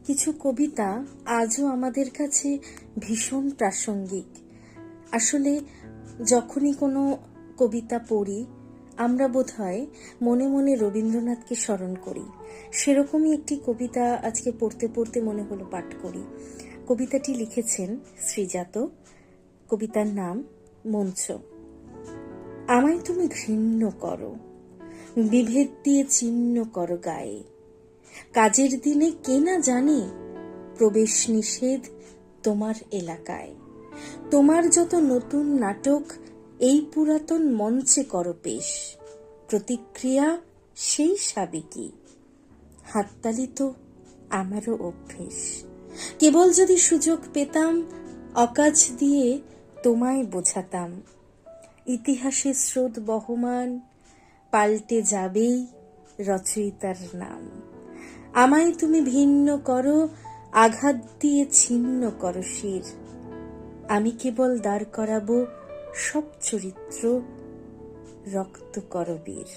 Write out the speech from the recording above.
কিছু কবিতা আজও আমাদের কাছে ভীষণ প্রাসঙ্গিক। আসলে যখনই কোনো কবিতা পড়ি আমরা বোধহয় মনে মনে রবীন্দ্রনাথকে স্মরণ করি। সেরকমই একটি কবিতা আজকে পড়তে পড়তে মনে হলো পাঠ করি। কবিতাটি লিখেছেন শ্রীজাত। কবিতার নাম মঞ্চ। আমায় তুমি ঘৃণ্য করো, বিভেদ দিয়ে চিহ্ন করো গায়ে। কাজের দিনে কে না জানে প্রবেশ নিষেধ তোমার এলাকায়। তোমার যত নতুন নাটক এই পুরাতন মঞ্চে করো পেশ। প্রতিক্রিয়া সেই সাবেকি, হাততালি তো আমারও অভ্যেস। কেবল যদি সুযোগ পেতাম অকাজ দিয়ে তোমায় বোঝাতাম। ইতিহাসে স্রোত বহমান, পাল্টে যাবেই রচয়িতার নাম। আমায় তুমি ভিন্ন করো, আঘাত দিয়ে ছিন্ন করো শির। আমি কেবল দাঁড় করাবো সব চরিত্র, রক্ত করো বীর।